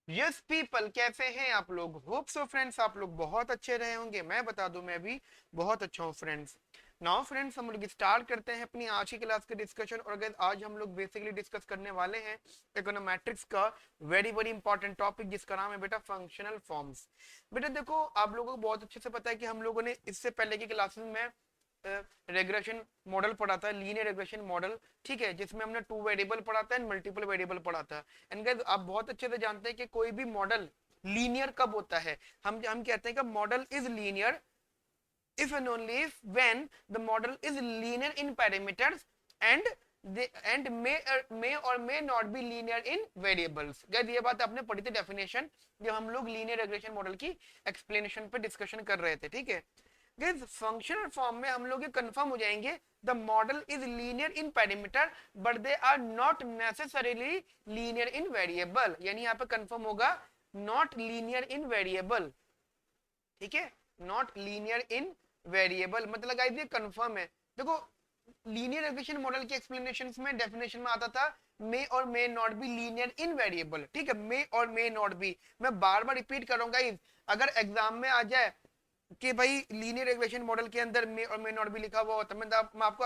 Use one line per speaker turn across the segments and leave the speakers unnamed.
Yes people, कैसे हैं आप लोग? होप सो फ्रेंड्स आप लोग बहुत अच्छे रहे होंगे। मैं बता दूं, मैं भी बहुत अच्छा हूँ फ्रेंड्स। नाउ फ्रेंड्स, हम लोग स्टार्ट करते हैं अपनी आज की क्लास के डिस्कशन। और अगर आज हम लोग बेसिकली डिस्कस करने वाले हैं इकोनोमेट्रिक्स का वेरी वेरी इंपॉर्टेंट टॉपिक, जिसका नाम है बेटा फंक्शनल फॉर्म्स। बेटा देखो, आप लोगों को बहुत अच्छे से पता है कि हम लोगों ने इससे पहले की क्लासेस में रेग्रेशन मॉडल पढ़ा था, लीनियर रेग्रेशन मॉडल, ठीक है, जिसमें हमने टू वेरिएबल पढ़ा था एंड मल्टीपल वेरिएबल पढ़ा था। एंड गाइस, आप बहुत अच्छे से जानते हैं कि कोई भी मॉडल लीनियर कब होता है। हम कहते हैं कि model is linear if and only if when the model is linear in parameters and may or may not be linear in variables। Guys ये बात आपने पढ़ी थी डेफिनेशन, जब हम लोग लीनियर रेग्रेशन मॉडल की एक्सप्लेनेशन पे डिस्कशन कर रहे थे, ठीक है। गाइस फंक्शनल फॉर्म में हम लोग ये कंफर्म हो जाएंगे, the model is linear in parameter but they are not necessarily linear in variable. यानी यहाँ पे कंफर्म होगा नॉट लीनियर इन वेरिएबल, ठीक है, नॉट लीनियर इन वेरिएबल, मतलब गाइस ये कंफर्म है। देखो, लीनियर रिग्रेशन मॉडल के एक्सप्लेनेशन में डेफिनेशन में आता था मे और may not be linear in variable, ठीक है, मे और मे नॉट बी। मैं बार बार रिपीट करूंगा, अगर एग्जाम में आ जाए कि भाई लीनियर रिग्रेशन मॉडल के अंदर मे और मे नॉट बी लिखा हुआ होता, मैं आपको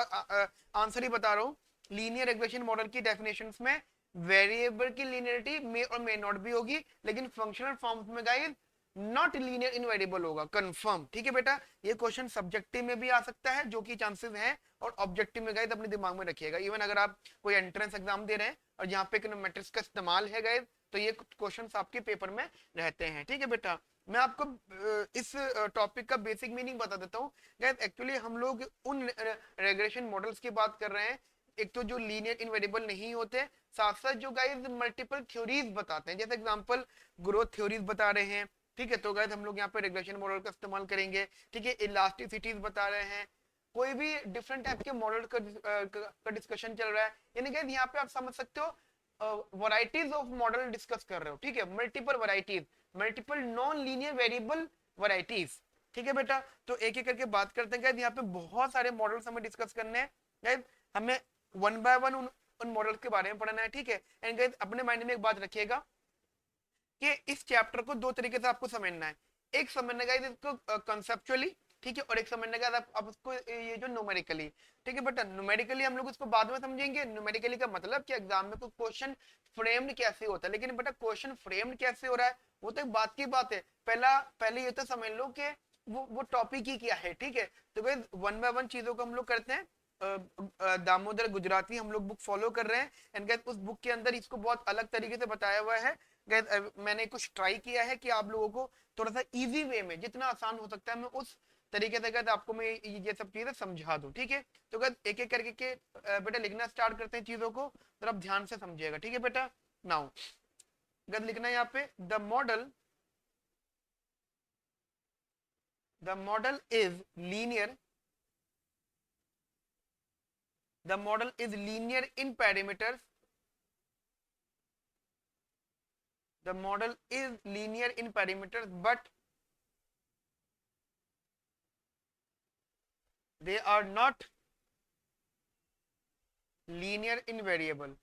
आंसर ही बता रहा हूँ। लीनियर रिग्रेशन मॉडल की डेफिनेशंस में वेरिएबल की लीनियरिटी मे और मे नॉट बी होगी, लेकिन फंक्शनल फॉर्म्स में guys not linear in variable होगा, कंफर्म, ठीक है बेटा। ये क्वेश्चन सब्जेक्टिव में भी आ सकता है, जो कि चांसेस हैं, और ऑब्जेक्टिव में गाइस अपने दिमाग में रखिएगा। इवन अगर आप कोई एंट्रेंस एग्जाम दे रहे हैं और यहाँ पे इकोनोमेट्रिक्स का इस्तेमाल है गाइस, तो ये क्वेश्चंस आपके पेपर में रहते हैं, ठीक है बेटा। मैं आपको इस टॉपिक का बेसिक मीनिंग बता देता हूँ गाइस। एक्चुअली हम लोग उन रेग्रेशन मॉडल्स की बात कर रहे हैं, एक तो जो लीनियर इनवेरिएबल नहीं होते, साथ साथ जो गाइस मल्टीपल थ्योरीज बताते हैं, जैसे एग्जांपल ग्रोथ थ्योरीज बता रहे हैं, ठीक है। तो गाइस हम लोग यहाँ पे रिग्रेशन मॉडल का इस्तेमाल करेंगे, ठीक है। इलास्टिसिटीज बता रहे हैं, कोई भी डिफरेंट टाइप के मॉडल का डिस्कशन चल रहा है, यानी गाइस यहाँ पे आप समझ सकते हो वैरायटीज ऑफ मॉडल डिस्कस कर रहे हो, ठीक है, multiple varieties, multiple non linear variable varieties, ठीक है बेटा। तो एक एक करके बात करते हैं गाइस, यहाँ पे बहुत सारे मॉडल्स हमें डिस्कस करने हैं गाइस, हमें वन बाय वन उन मॉडल्स के बारे में पढ़ना है, ठीक है। एंड गाइस अपने माइंड में एक बात रखिएगा कि इस चैप्टर को दो तरीके से आपको समझना है। एक समझने का इसको कंसेप्चुअली, ठीक है, और एक समझने का आप उसको ये जो न्यूमेरिकली, ठीक है बेटा। न्यूमेरिकली हम लोग उसको बाद में समझेंगे, न्यूमेरिकली का मतलब कि एग्जाम में कोई क्वेश्चन फ्रेम्ड कैसे होता है, लेकिन बेटा क्वेश्चन फ्रेम्ड कैसे हो रहा है वो तो एक बात की बात है। पहले ये तो समझ लो कि वो टॉपिक ही क्या है, ठीक है। तो भाई वन बाय वन चीजों को हम लोग करते हैं। दामोदर गुजराती हम लोग बुक फॉलो कर रहे हैं, एंड गाइस उस बुक के अंदर इसको बहुत अलग तरीके से बताया हुआ है। गाइस मैंने कुछ ट्राई किया है कि आप लोगों को थोड़ा सा इजी वे में, जितना आसान हो सकता है, मैं उस तरीके से गाइस आपको मैं ये सब चीजें समझा दूं, ठीक है। तो गाइस एक एक करके के बेटा लिखना स्टार्ट करते हैं चीजों को, तो आप ध्यान से समझिएगा, ठीक है बेटा। नाउ गाइस लिखना है यहाँ पे, the model is linear, the model is linear in parameters, the model is linear in parameters but they are not linear in variable।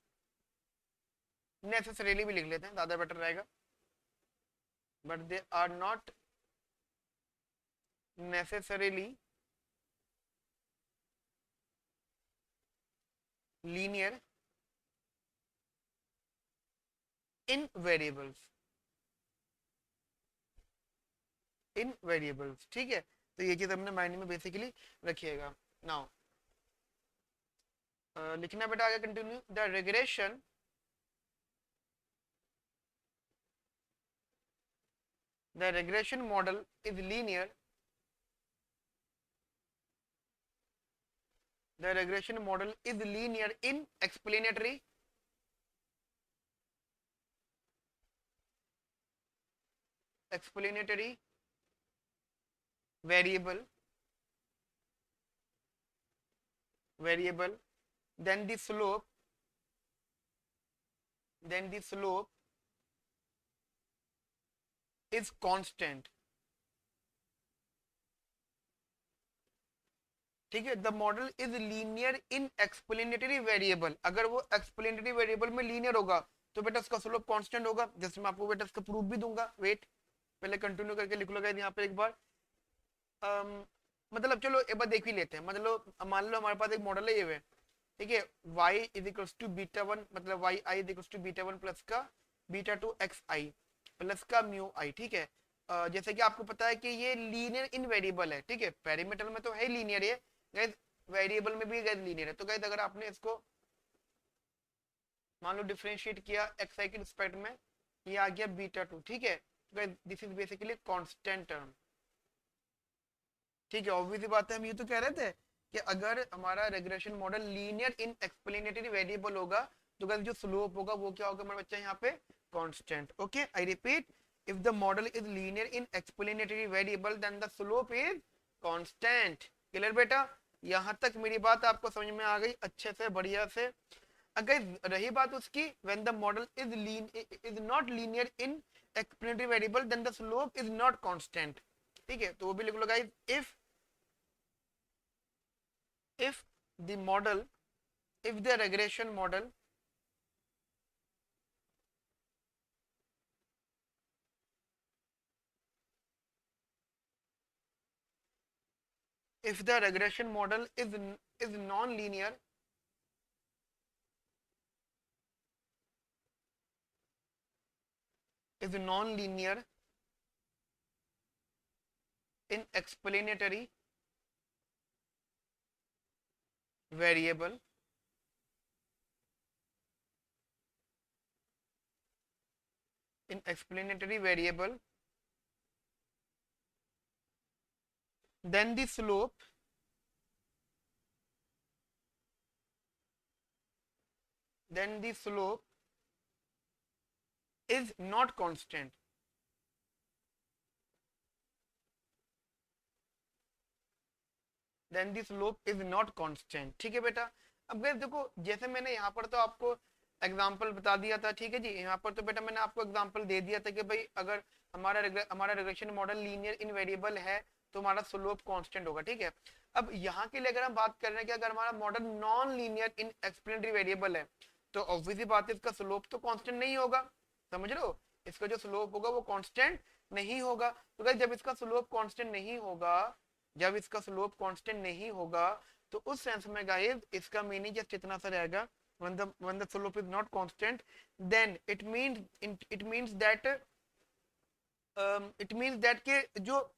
Necessarily भी लिख लेते हैं, ज्यादा बेटर रहेगा, but they are not necessarily linear in variables, ठीक है। तो ये चीज अपने माइंड में बेसिकली रखिएगा। नाउ लिखना बेटा आगे continue, the regression model is linear, the regression model is linear in explanatory variable, then the slope is constant, ठीक है। The model is linear in explanatory variable, अगर वो एक्सप्लेनेटरी वेरिएबल में लीनियर होगा तो बेटा उसका स्लोप कांस्टेंट होगा। जैसे मैं आपको बेटा इसका प्रूफ भी दूंगा, वेट पहले कंटिन्यू करके लिख लो यहाँ पे एक बार। मतलब चलो एक बार देख ही लेते हैं। मतलब मान लो हमारे पास एक मॉडल है ये हुए, ठीक है, y is equals to beta one, मतलब Y I is equals to beta one plus का beta two X I plus का म्यू आई, ठीक है। जैसे कि आपको पता है कि ये लीनियर इन वेरिएबल है, ठीक है, पेरीमीटर में तो है लीनियर ये गाइस, वेरिएबल में भी गाइस लीनियर है। तो गाइस अगर आपने इसको मान लो डिफरेंशिएट किया एक्स आई के रिस्पेक्ट में, ये आ गया बीटा टू, ठीक है। तो guys this is basically constant term, ठीक है। ऑब्वियस बात है, हम ये तो कह रहे थे कि अगर हमारा regression model linear in explanatory variable होगा तो गाइस जो स्लोप होगा वो क्या होगा मेरे बच्चा यहाँ पे, constant. Okay, I repeat, if the model is linear in explanatory variable then the slope is constant. Clear बेटा, यहाँ तक मेरी बात आपको समझ में आ गई अच्छे से, बढ़िया से। अगर रही बात उसकी when the model is not linear in explanatory variable then the slope is not constant, ठीक है। तो वो भी लिख लो guys, if the model, if the regression model if the regression model is non-linear in explanatory variable in explanatory variable then the slope is not constant, then the slope is not constant, ठीक है बेटा। अब gas देखो, जैसे मैंने यहाँ पर तो आपको एग्जाम्पल बता दिया था, ठीक है जी। यहाँ पर तो बेटा मैंने आपको एग्जाम्पल दे दिया था कि भाई अगर हमारा regression model linear in variable है तो हमारा स्लोप कांस्टेंट होगा, ठीक है। अब यहाँ के लिए अगर हम बात कर रहे हैं कि अगर हमारा model non linear in explanatory variable है तो ऑब्वियसली बात है इसका स्लोप तो कांस्टेंट नहीं होगा, समझ रहे हो। इसका जो स्लोप होगा वो कांस्टेंट नहीं होगा। तो गाइस जब इसका स्लोप कांस्टेंट नहीं होगा, जब इसका स्लोप कांस्टेंट नहीं होगा तो उस सेंस में गाइस इसका मीनिंग जस्ट इतना सा रहेगा, when the slope is not constant then it means that के जो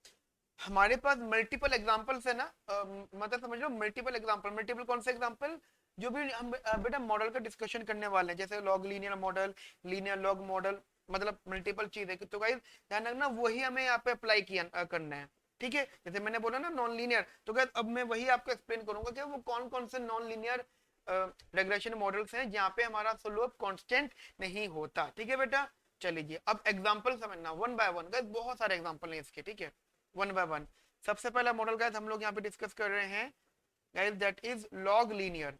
हमारे पास मल्टीपल एग्जांपल्स है ना, मतलब समझ लो मल्टीपल एग्जांपल, मल्टीपल कौन से एग्जांपल, जो भी हम बेटा मॉडल का डिस्कशन करने वाले हैं, जैसे log linear model, linear log model, मतलब मल्टीपल चीज है। तो गाइस ध्यान रखना वही हमें यहाँ पे अप्लाई किया करना है, ठीक है। जैसे मैंने बोला ना नॉन लीनियर, तो गाइस अब मैं वही आपको एक्सप्लेन करूंगा कि वो कौन कौन से नॉन लीनियर रेग्रेशन मॉडल्स हैं जहाँ पे हमारा स्लोप कांस्टेंट नहीं होता, ठीक है बेटा। चलिए अब एग्जांपल समझना वन बाय वन, गाइस बहुत सारे एग्जांपल हैं इसके, ठीक है, वन बाय वन। सबसे पहला मॉडल गाइस हम लोग यहाँ पे डिस्कस कर रहे हैं guys, that is log linear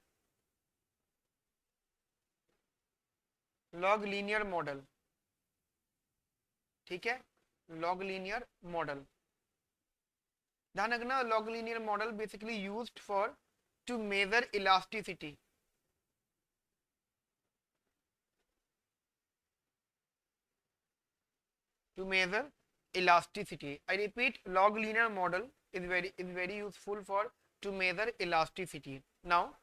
model, ठीक है, लॉग लीनियर मॉडल। ध्यान रखना log linear model basically used for to measure elasticity, to measure elasticity. I repeat, log linear model is very useful for to measure elasticity. Now,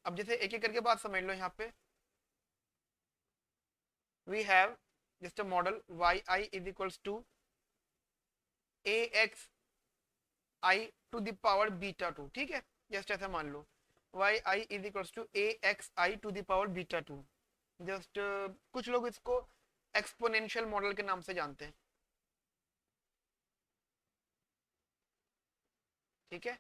अब जैसे एक एक करके बात समझ लो यहाँ पे। We have just a model yi is equals to ax I to the power beta 2, ठीक है। जस्ट ऐसा मान लो yi is equals to ax I to the power beta 2। Just कुछ लोग इसको एक्सपोनेंशियल मॉडल के नाम से जानते हैं, ठीक है।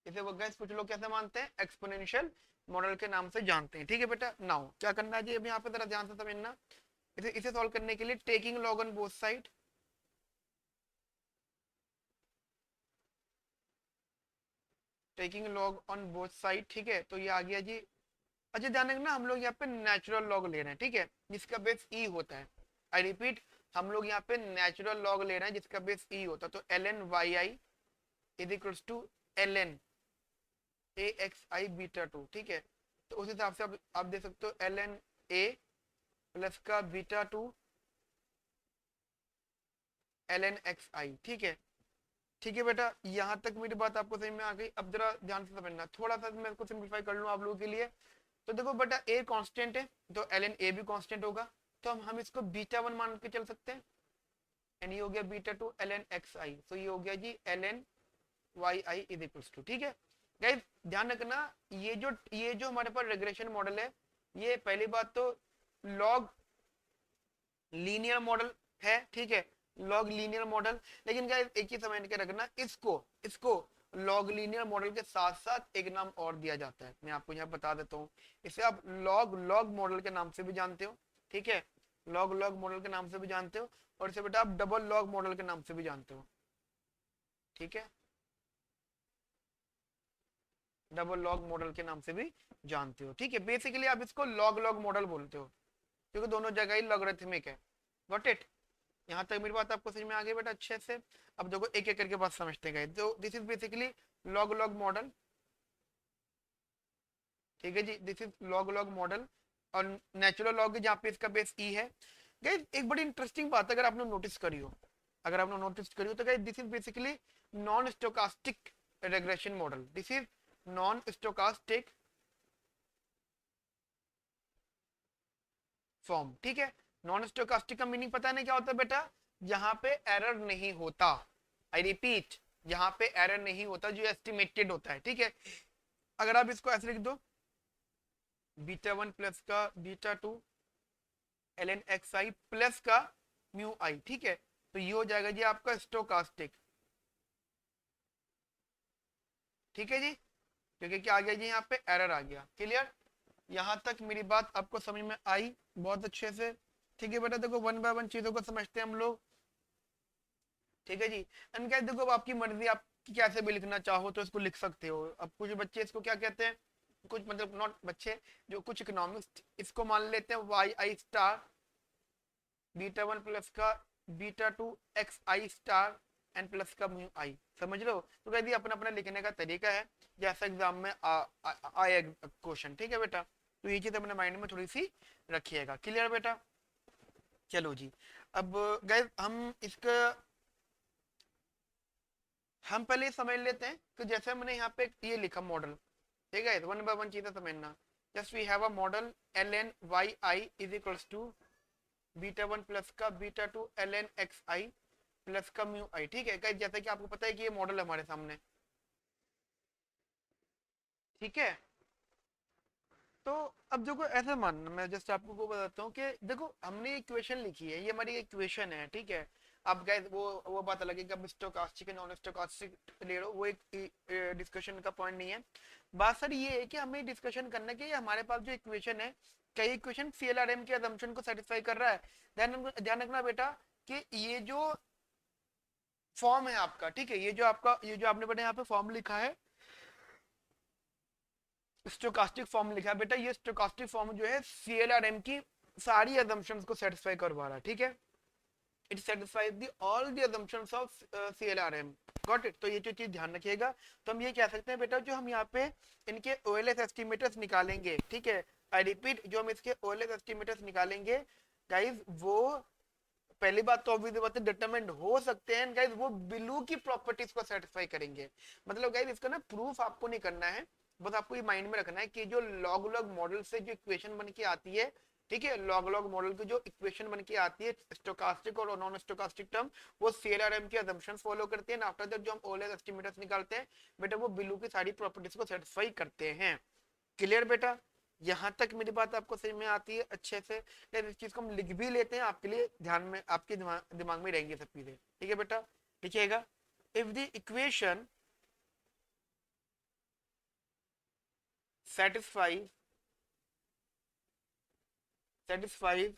इसे वो गैस कुछ लोग कैसे मानते हैं, एक्सपोनेंशियल मॉडल के नाम से जानते हैं, ठीक है बेटा। नाउ क्या करना है जी, अब यहाँ पे जरा ध्यान से समझना। इसे सॉल्व करने के लिए taking log on both side, taking log on both side, ठीक है। तो ये आ गया जी। अच्छा ध्यान रखना हम लोग यहाँ पे नेचुरल लॉग ले रहे हैं, ठीक है, जिसका बेस ई होता है। आई रिपीट, हम लोग यहाँ पे नेचुरल लॉग ले रहे हैं जिसका बेस ई होता है। तो ln yi is equals to ln ax I beta 2, ठीक है। तो उस हिसाब से आप दे सकते हो ln a प्लस का बीटा टू ln xi। ठीक है, ठीक है बेटा, यहाँ तक मेरी बात आपको समझ में आ गई। अब जरा ध्यान से समझना, थोड़ा सा मैं इसको सिंप्लीफाई कर लूँ आप लोगों के लिए। तो देखो बेटा a कांस्टेंट है, तो ln a भी कांस्टेंट होगा, तो हम इसको बीटा वन मान के चल सकते हैं। एंड ये हो गया बीटा टू ln xi, तो ये हो गया जी ln yi is equals to. ठीक है गाइस, ध्यान रखना, ये जो हमारे पास रेग्रेशन मॉडल है, ये पहली बात तो लॉग लीनियर मॉडल है। ठीक है, लॉग लीनियर मॉडल, लेकिन गाइस एक ही समझ के रखना, इसको इसको लॉग लीनियर मॉडल के साथ साथ एक नाम और दिया जाता है, मैं आपको यहाँ बता देता हूँ। इसे आप लॉग लॉग मॉडल के नाम से भी जानते हो। ठीक है, लॉग लॉग मॉडल के नाम से भी जानते हो, और इसे बेटा आप डबल लॉग मॉडल के नाम से भी जानते हो। ठीक है, डबल लॉग मॉडल के नाम से भी जानते हो। ठीक है, बेसिकली आप इसको लॉग लॉग मॉडल बोलते हो, क्योंकि दोनों जगह ही लॉगरिथमिक है। Got it? यहाँ तक मेरी बात आपको समझ में आ गई बेटा अच्छे से? अब देखो एक एक करके बात समझते गए। तो this is basically log log model. ठीक है जी, this is log log model, और नेचुरल लॉग जहाँ पे इसका बेस ई है। गाइस एक बड़ी इंटरेस्टिंग बात अगर आपने नोटिस करी हो, तो guys this is basically non stochastic regression model. This is non stochastic form. ठीक है, नॉन स्टोकास्टिक का मीनिंग पता नहीं क्या होता है बेटा? जहां पे एरर नहीं होता। आई रिपीट, जहां पे एरर नहीं होता, जो एस्टिमेटेड होता है। ठीक है, अगर आप इसको ऐसे लिख दो, बीटा वन प्लस का beta two ln xi plus का म्यू आई। ठीक है, तो ये हो जाएगा जी आपका स्टोकास्टिक। ठीक है जी, क्योंकि क्या आ गया जी यहाँ पे एरर आ गया। क्लियर? यहाँ तक मेरी बात आपको समझ में आई बहुत अच्छे से? ठीक है बेटा, देखो वन बाय वन चीजों को समझते हैं हम लोग। ठीक है जी, एंड गाइस देखो, अब आपकी मर्जी, आप कैसे भी लिखना चाहो तो इसको लिख सकते हो। अब कुछ बच्चे इसको क्या कहते हैं, कुछ मतलब नॉट बच्चे, जो कुछ इकोनॉमिक्स इसको मान लेते हैं वाई आई स्टार बीटा वन प्लस का बीटा टू एक्स आई स्टार एन प्लस का म्यू आई। समझ लो? तो कहती अपना अपना लिखने का तरीका है, जैसा एग्जाम में आए क्वेश्चन। ठीक है बेटा, तो ये चीज अपने माइंड में थोड़ी सी रखिएगा। क्लियर बेटा? चलो जी, अब गाइस हम पहले समझ लेते हैं कि जैसे मैंने यहाँ पे ये लिखा मॉडल। ठीक है, वन बाय वन चीजें समझना। Just we have a model ln yi is equals to beta one plus का beta two ln xi plus का म्यू आई। ठीक है, जैसे कि आपको पता है कि ये मॉडल है हमारे सामने। ठीक है, तो अब देखो ऐसे मानना, मैं जस्ट आपको वो बताता हूँ कि देखो हमने इक्वेशन लिखी है, ये हमारी इक्वेशन है। ठीक है, अब गाइस वो बात अलग है कि अब स्टोकास्टिक नॉन स्टोकास्टिक ले लो, वो एक डिस्कशन का पॉइंट नहीं है। बात सर ये है कि हमें डिस्कशन करना है कि हमारे पास जो इक्वेशन है, कई इक्वेशन सीएलआरएम के असम्पशन को सेटिस्फाई कर रहा है। ध्यान रखना बेटा कि ये जो फॉर्म है आपका, ठीक है, ये जो आपने बेटा यहाँ पे फॉर्म लिखा है, स्टोकास्टिक फॉर्म लिखा है बेटा, ये स्टोकास्टिक फॉर्म जो है सीएलआरएम की सारी असम्पशंस को सेटिस्फाई करवा रहा है। ठीक है, it satisfies the all the assumptions of CLRM. Got it? तो ये जो चीज ध्यान रखिएगा। तो हम ये कह सकते हैं बेटा, जो हम यहाँ पे इनके ओएलएस एस्टिमेटर्स निकालेंगे, ठीक है, आई रिपीट, जो हम इसके ओएलएस एस्टिमेटर्स निकालेंगे गाइस, वो पहली बात तो ऑब्वियसली बात है डिटरमाइंड हो सकते हैं गाइस, वो बिलू की प्रॉपर्टीज को सेटिस्फाई करेंगे। मतलब गाइस इसका ना प्रूफ आपको नहीं करना है, बस आपको ये माइंड में रखना है कि जो लॉग लॉग मॉडल से जो इक्वेशन बन के आती है, ठीक है, लॉग लॉग मॉडल की जो इक्वेशन बन के आती है, स्टोकास्टिक और नॉन स्टोकास्टिक टर्म, वो सीएलआरएम के असम्पशंस फॉलो करते हैं। आफ्टर दैट जो हम ओएलएस एस्टिमेटर्स निकालते हैं बेटा, वो बिलू की सारी प्रॉपर्टीज को सेटिस्फाई करते हैं। क्लियर बेटा? यहां तक मेरी बात आपको समझ में आती है अच्छे से? इस चीज को हम लिख भी लेते हैं आपके लिए, ध्यान में आपके दिमाग में रहेंगी सब चीजें। ठीक है बेटा, लिखिएगा, if the equation satisfies satisfies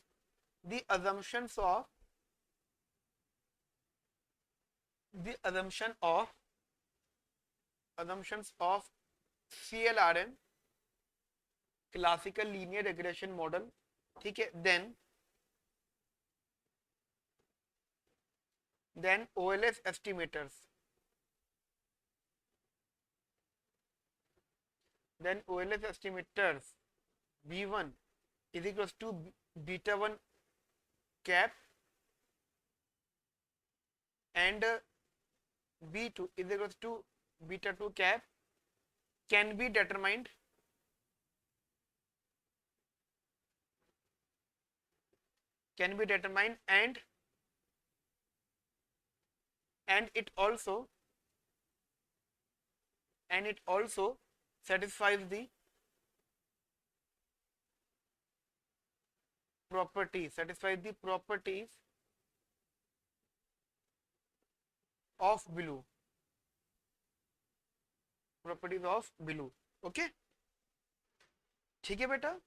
the assumptions of CLRM, classical linear regression model, ठीक है, then OLS estimators, then OLS estimators B1 is equals to beta 1 cap and B2 is equals to beta 2 cap can be determined and it also satisfies the properties of blue, okay. ठीक है बेटा,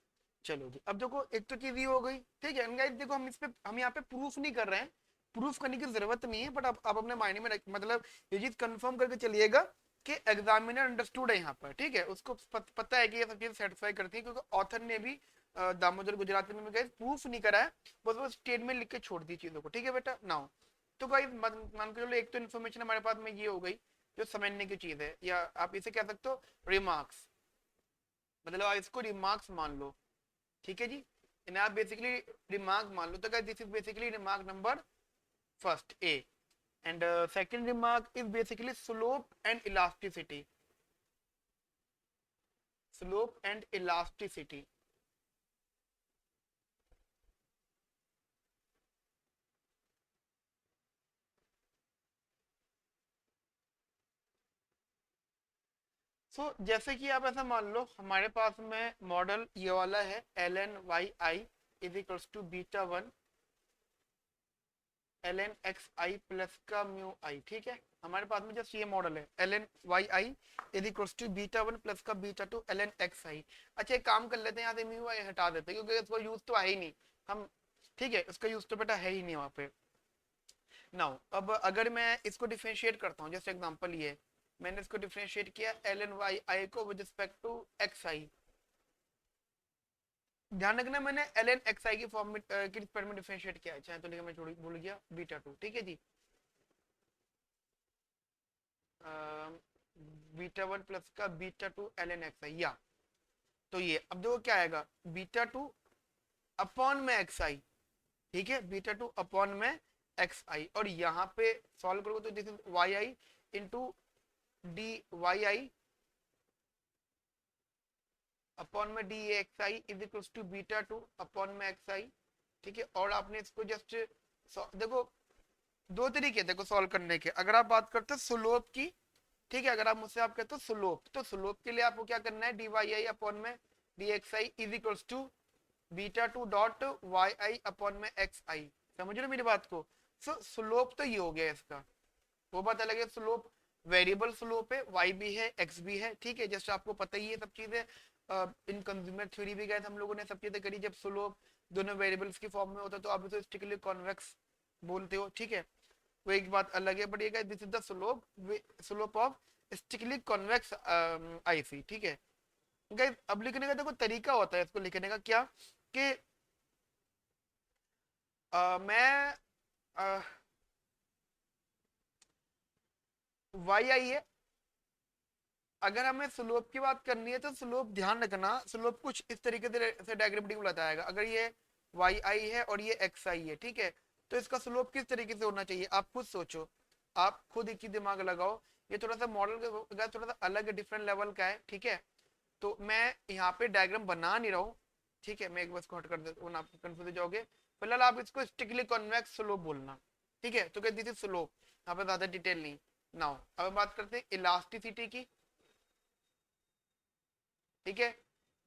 चलो जी। अब देखो एक तो चीज ये हो गई, ठीक है गाइस। देखो हम यहाँ पे प्रूफ नहीं कर रहे हैं, प्रूफ करने की जरूरत नहीं है, बट आप अपने माइंड में मतलब ये चीज कंफर्म करके चलिएगा कि एग्जामिनर अंडरस्टूड है यहाँ पर, ठीक है। उसको पता है कि ये सब चीज सेटिस्फाई करती है, क्योंकि ऑथर ने भी दामोदर गुजराती में गाइस प्रूफ नहीं करा है, बस वो स्टेटमेंट लिख के छोड़ दी चीजों को, ठीक है बेटा। नाउ तो गाइस मान के चलो एक तो इन्फॉर्मेशन हमारे पास में ये हो गई जो समझने की चीज है, या आप इसे कह सकते हो रिमार्क्स, मतलब आप इसको रिमार्क्स मान लो, ठीक है जी। इन्हें आप बेसिकली रिमार्क मान लो। तो guys this is basically remark number first A, and second remark is basically slope and elasticity. जैसे कि आप ऐसा मान लो हमारे पास में मॉडल ये वाला है L N Y I is equals to beta 1 L N X I plus का म्यू आई, ठीक है। हमारे पास में जस्ट ये मॉडल है L N Y I is equals to beta 1 plus का beta 2 L N X I. अच्छा एक काम कर लेते हैं, यहाँ से म्यू आई हटा देते हैं, क्योंकि इसको यूज तो है ही नहीं हम, ठीक है। उसका यूज तो बेटा है ही नहीं वहाँ पे। नाउ अब अगर मैं इसको डिफरेंशिएट करता हूँ, जैसे एग्जांपल ये मैंने इसको डिफरेंशिएट किया एल एन वाई आई को विद रिस्पेक्ट टू एक्स आई। ध्यान रखना मैंने एल एन एक्स आई की फॉर्म में की रिस्पेक्ट में डिफरेंशिएट किया है, चाहे तो लिखा मैं छोड़ भूल गया बीटा 2, ठीक है जी। बीटा 1 प्लस का beta 2 L N X I, या तो ये अब देखो क्या आएगा बीटा 2 अपॉन में एक्स आई, ठीक है। बीटा 2 अपॉन में एक्स आई, और यहाँ पे सॉल्व करोगे तो this is Y I into D Y I upon में D X I is equal to beta 2 upon में एक्स आई, ठीक है। और आपने इसको जस्ट देखो दो तरीके देखो सॉल्व करने के। अगर आप बात करते हो स्लोप की, ठीक है, अगर आप मुझसे आप कहते हो स्लोप, तो स्लोप के लिए आपको क्या करना है डी वाई आई अपॉन में D X I is equal to beta 2 dot Y I upon में एक्स आई। समझ रहे हो मेरी बात को। स्लोप तो ये हो गया इसका, वो बात अलग है। स्लोप वेरिएबल स्लोप है, y भी है x भी है, ठीक है। जस्ट आपको पता ही है सब चीजें, इन कंज्यूमर थ्योरी भी गए हम लोगों ने सब चीजें करी। जब स्लोप दोनों वेरिएबल्स की फॉर्म में होता है तो आप इसे स्ट्रिक्टली कॉन्वेक्स बोलते हो, ठीक है। वो एक बात अलग है, बट ये guys this is the slope of strictly convex IC, ठीक है गाइस। अब लिखने का देखो तरीका होता है इसको लिखने का क्या कि मैं वाई आई है, अगर हमें स्लोप की बात करनी है तो स्लोप ध्यान रखना, स्लोप कुछ इस तरीके से डायग्रामेटिक बताएगा। अगर ये वाई आई है और ये एक्स आई है, ठीक है, तो इसका स्लोप किस तरीके से होना चाहिए आप खुद सोचो, आप खुद एक ही दिमाग लगाओ। ये थोड़ा सा मॉडल का थोड़ा सा अलग डिफरेंट लेवल का है, ठीक है। तो मैं यहाँ पे डायग्राम बना नहीं रहा हूँ, ठीक है। मैं एक बार हट कर देता हूँ, आप कंफ्यूज हो जाओगे। फिलहाल आप इसको स्ट्रिक्टली कॉन्वेक्स स्लोप बोलना, ठीक है। तो क्या दिस इज स्लोप, यहाँ पे ज्यादा डिटेल नहीं। नाउ अब बात करते हैं इलास्टिसिटी की, ठीक है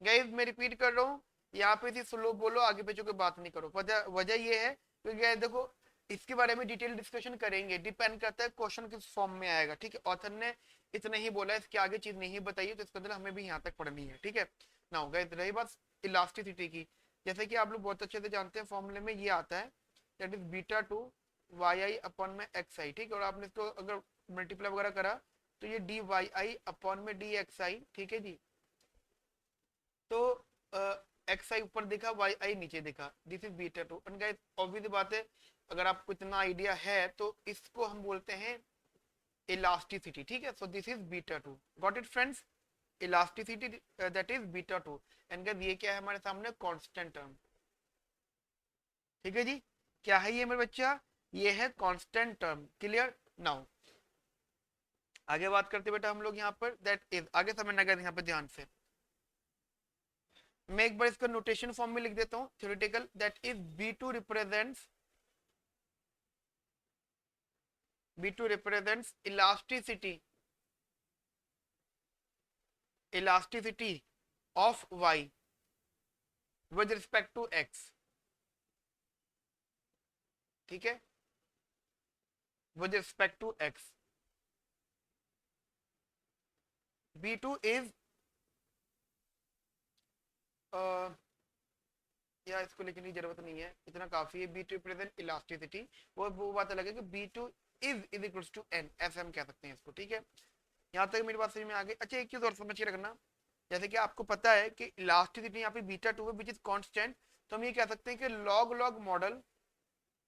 गाइस। मैं रिपीट कर रहा हूँ, यहाँ पे स्लो बोलो, आगे पीछे कोई बात नहीं करो। वजह ये है क्योंकि गाइस देखो इसके बारे में डिटेल डिस्कशन करेंगे, डिपेंड करता है क्वेश्चन किस फॉर्म में आएगा, ठीक है। ऑथर ने इतना ही बोला, इसके आगे चीज नहीं बताई, तो इसके अंदर हमें भी यहाँ तक पढ़नी है, ठीक है। नाउ गाइस रही बात इलास्टिसिटी की, जैसे कि आप लोग बहुत अच्छे से जानते हैं फॉर्मूले में ये आता है that is beta 2 Y I upon में एक्स आई, ठीक है। और आपने इसको अगर मल्टीप्लाई वगैरह करा तो ये डी वाई आई अपॉन में डी एक्स आई, ठीक है जी। तो एक्स आई ऊपर दिखा, वाई आई नीचे दिखा, this is beta 2। And guys obvious बात है, अगर आपको इतना आइडिया है तो इसको हम बोलते हैं इलास्टिसिटी, ठीक है। So this is beta 2, got it friends. Elasticity that is beta two. And ये क्या है हमारे सामने, कांस्टेंट टर्म। ठीक है जी, क्या है ये मेरे बच्चा, ये है कांस्टेंट टर्म। क्लियर। नाउ आगे बात करते बेटा हम लोग यहाँ पर, दैट इज, आगे समझना का यहाँ पर ध्यान से। मैं एक बार इसका नोटेशन फॉर्म में लिख देता हूँ theoretical, that is B2 represents elasticity of y with respect to x। ठीक है, with respect to x। B2 is या इसको लिखने की जरूरत नहीं है, इतना काफी है। B2 रिप्रेजेंट इलास्टिसिटी, वो बात अलग है कि B2 is equals to n, ऐसे हम कह सकते हैं इसको। ठीक है, यहाँ तक मेरी बात समझ में आ गई। अच्छा एक चीज और समझ के रखना, जैसे कि आपको पता है कि इलास्टिसिटी यहाँ पे बीटा टू है विच इज कांस्टेंट, तो हम ये कह सकते हैं कि लॉग लॉग मॉडल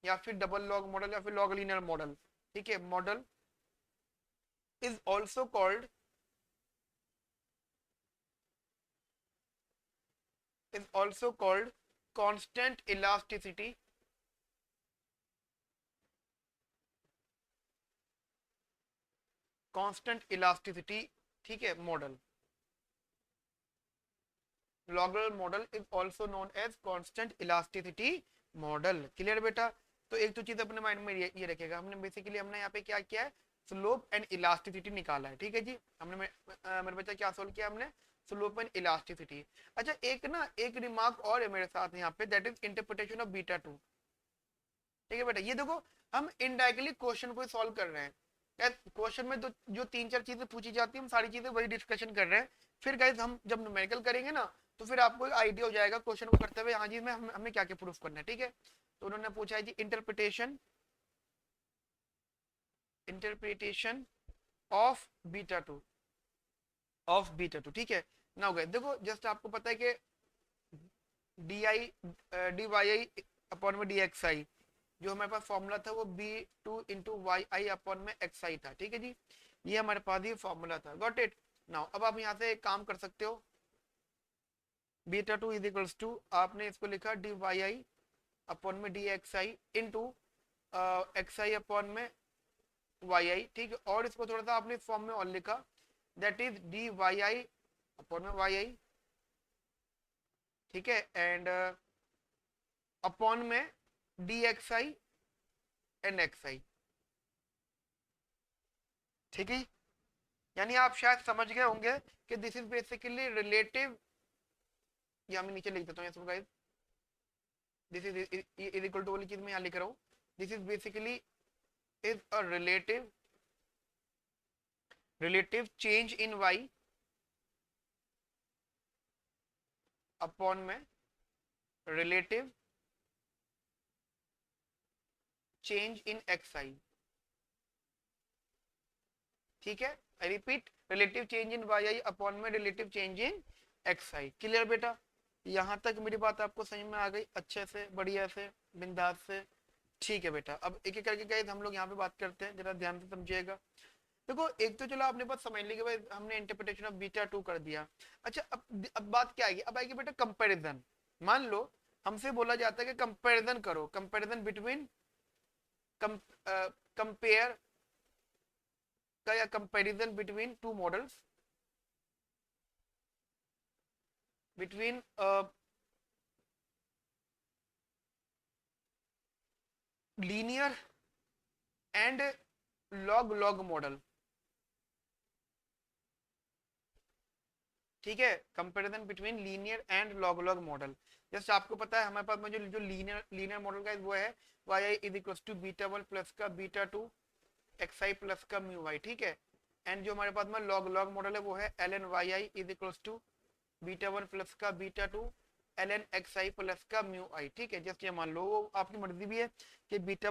या फिर डबल लॉग मॉडल या फिर लॉग लीनियर मॉडल, ठीक है, model is also called constant elasticity, constant elasticity, ठीक है, मॉडल। लॉगरल model is also known as constant elasticity model. Clear बेटा। तो एक तो चीज अपने माइंड में ये रखेगा, हमने बेसिकली हमने यहाँ पे क्या किया है, स्लोप एंड इलास्टिसिटी निकाला है। ठीक है जी, हमने मेरे बच्चा क्या सोल्व किया हमने, स्लोप एंड इलास्टिसिटी। अच्छा एक रिमार्क और है मेरे साथ यहाँ पे, that is interpretation of beta two. ठीक है बेटा, ये देखो हम इनडायरेक्टली क्वेश्चन को सॉल्व कर रहे हैं। क्वेश्चन में जो तीन चार चीजें पूछी जाती है हम सारी चीजें वही डिस्कशन कर रहे हैं। फिर गाइस हम जब न्यूमेरिकल करेंगे ना तो फिर आपको एक आइडिया हो जाएगा क्वेश्चन को करते हुए, हाँ जी में हमें क्या क्या प्रूफ करना है। ठीक है, तो उन्होंने पूछा है जी इंटरप्रिटेशन ऑफ बीटा टू। ठीक है, नाउ गाइस देखो जस्ट आपको पता है कि डी वाई आई अपॉन में डी एक्स आई, जो हमारे पास फॉर्मूला था वो B2 × YI XI था। ठीक है जी, ये हमारे पास ये फॉर्मूला था। Got it. नाउ अब आप यहाँ से एक काम कर सकते हो, beta two is equals to, आपने इसको लिखा DYI/DXI इंटू XI अपॉन में YI। ठीक है, और इसको थोड़ा सा आपने इस फॉर्म में और लिखा, दैट इज DYI/YI। ठीक है, एंड अपॉन में DXI एंड XI। ठीक है, यानी आप शायद समझ गए होंगे कि दिस इज बेसिकली रिलेटिव, या मैं नीचे लिख देता हूँ guys, this is equal to वाली चीज मैं यहाँ लिख रहा हूँ, this is basically is a relative change in y upon में रिलेटिव चेंज इन xi। ठीक है, I repeat, relative change in yi upon में relative change in xi। Clear बेटा, यहां तक मेरी बात आपको समझ में आ गई अच्छे से, बढ़िया से, बिंदास से। ठीक है बेटा, अब एक एक करके गाइस हम लोग यहाँ पे बात करते हैं, जरा ध्यान से समझिएगा। देखो एक तो चलो आपने बात समझ ली कि भाई हमने इंटरप्रिटेशन ऑफ बीटा टू कर दिया। अच्छा अब बात क्या आएगी, अब आएगी बेटा कंपैरिजन। मान लो हमसे बोला जाता है कि कंपैरिजन करो, कंपैरिजन बिटवीन कंपेयर का या comparison between two models, between linear and log log model. ठीक है, comparison between linear and log log model. Just आपको पता है हमारे पास में जो लीनियर मॉडल का वो है y is equal to beta one plus का बीटा टू xi प्लस का म्यू y। ठीक है, एंड जो हमारे पास में लॉग लॉग मॉडल है वो है ln yi is equal to beta one plus का beta two ln xi plus का म्यू i। ठीक है, जस्ट ये मान लो, वो आपकी मर्जी भी है कि बीटा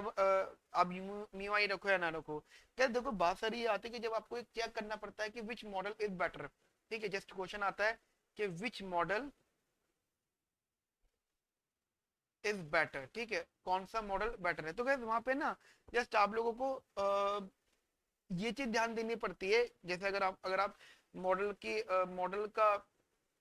आप म्यू i रखो या ना रखो। क्या देखो बात सारी ये आती है कि जब आपको चेक करना पड़ता है कि विच मॉडल इज बेटर। ठीक है, जस्ट क्वेश्चन आता है कि विच मॉडल इज बेटर। ठीक है, कौन सा मॉडल बेटर है। तो गाइस वहां पे ना जस्ट आप लोगों को ये चीज ध्यान देनी पड़ती है, जैसे अगर आप मॉडल की मॉडल का